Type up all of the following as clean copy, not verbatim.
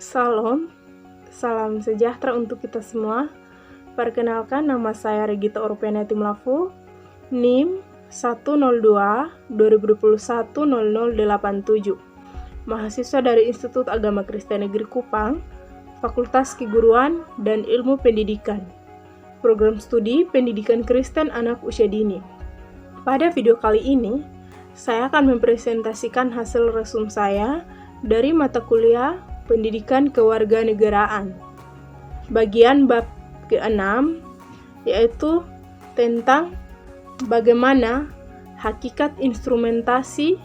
Salam, salam sejahtera untuk kita semua. Perkenalkan, nama saya Regita Orpena Timlafu, NIM 102-2021-0087, mahasiswa dari Institut Agama Kristen Negeri Kupang, Fakultas Keguruan dan Ilmu Pendidikan, Program Studi Pendidikan Kristen Anak Usia Dini. Pada video kali ini, saya akan mempresentasikan hasil resum saya dari mata kuliah Pendidikan Kewarganegaraan. Bagian bab ke-6 yaitu tentang bagaimana hakikat instrumentasi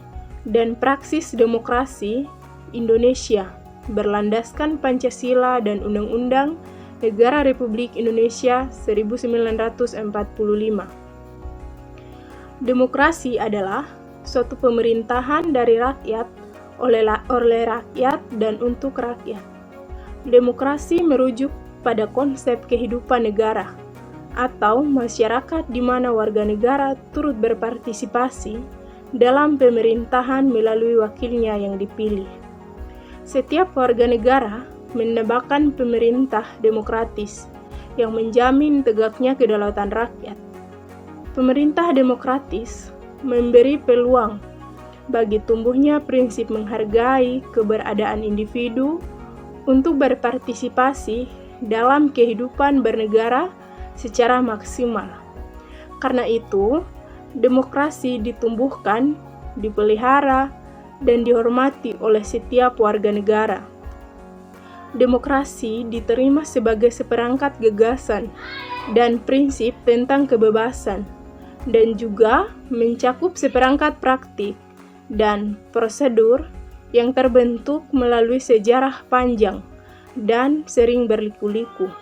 dan praksis demokrasi Indonesia berlandaskan Pancasila dan Undang-Undang Negara Republik Indonesia 1945. Demokrasi adalah suatu pemerintahan dari rakyat, oleh rakyat dan untuk rakyat. Demokrasi merujuk pada konsep kehidupan negara atau masyarakat di mana warga negara turut berpartisipasi dalam pemerintahan melalui wakilnya yang dipilih. Setiap warga negara menambahkan pemerintah demokratis yang menjamin tegaknya kedaulatan rakyat. Pemerintah demokratis memberi peluang bagi tumbuhnya prinsip menghargai keberadaan individu untuk berpartisipasi dalam kehidupan bernegara secara maksimal. Karena itu, demokrasi ditumbuhkan, dipelihara, dan dihormati oleh setiap warga negara. Demokrasi diterima sebagai seperangkat gagasan dan prinsip tentang kebebasan, dan juga mencakup seperangkat praktik dan prosedur yang terbentuk melalui sejarah panjang dan sering berliku-liku.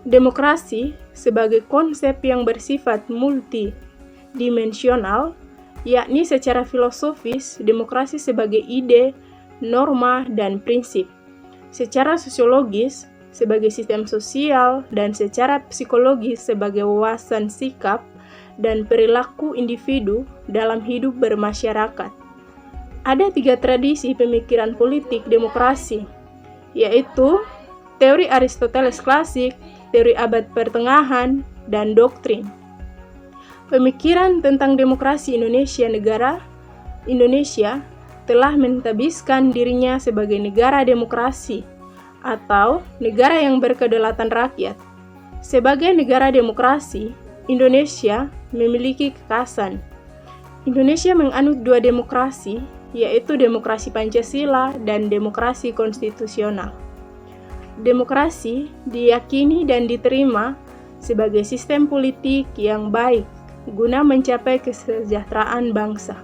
Demokrasi sebagai konsep yang bersifat multidimensional, yakni secara filosofis, demokrasi sebagai ide, norma, dan prinsip. Secara sosiologis, sebagai sistem sosial, dan secara psikologis sebagai wawasan sikap dan perilaku individu dalam hidup bermasyarakat. Ada 3 tradisi pemikiran politik demokrasi, yaitu teori Aristoteles klasik, teori abad pertengahan, dan doktrin. Pemikiran tentang demokrasi Indonesia telah mentabiskan dirinya sebagai negara demokrasi atau negara yang berkedaulatan rakyat. Sebagai negara demokrasi, Indonesia memiliki kekhasan. Indonesia menganut 2 demokrasi, yaitu demokrasi Pancasila dan demokrasi konstitusional. Demokrasi diyakini dan diterima sebagai sistem politik yang baik guna mencapai kesejahteraan bangsa.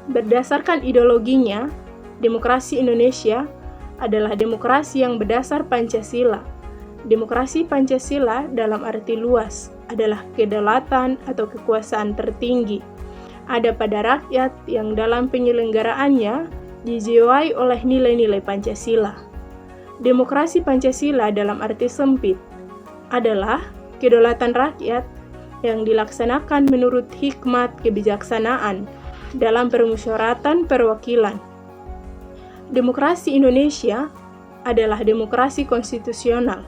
Berdasarkan ideologinya, demokrasi Indonesia adalah demokrasi yang berdasar Pancasila. Demokrasi Pancasila dalam arti luas adalah kedaulatan atau kekuasaan tertinggi ada pada rakyat yang dalam penyelenggaraannya dijiwai oleh nilai-nilai Pancasila. Demokrasi Pancasila dalam arti sempit adalah kedaulatan rakyat yang dilaksanakan menurut hikmat kebijaksanaan dalam permusyawaratan perwakilan. Demokrasi Indonesia adalah demokrasi konstitusional,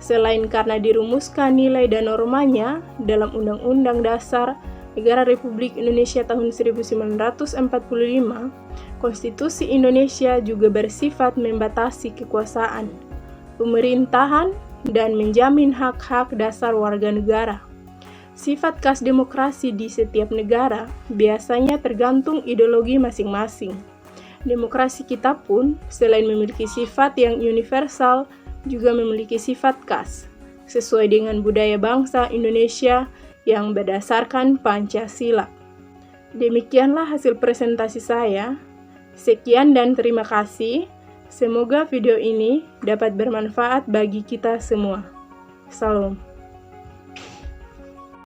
selain karena dirumuskan nilai dan normanya dalam Undang-Undang Dasar Negara Republik Indonesia tahun 1945, Konstitusi Indonesia juga bersifat membatasi kekuasaan pemerintahan dan menjamin hak-hak dasar warga negara. Sifat khas demokrasi di setiap negara biasanya tergantung ideologi masing-masing. Demokrasi kita pun selain memiliki sifat yang universal, juga memiliki sifat khas, sesuai dengan budaya bangsa Indonesia yang berdasarkan Pancasila. Demikianlah hasil presentasi saya. Sekian dan terima kasih. Semoga video ini dapat bermanfaat bagi kita semua. Salam.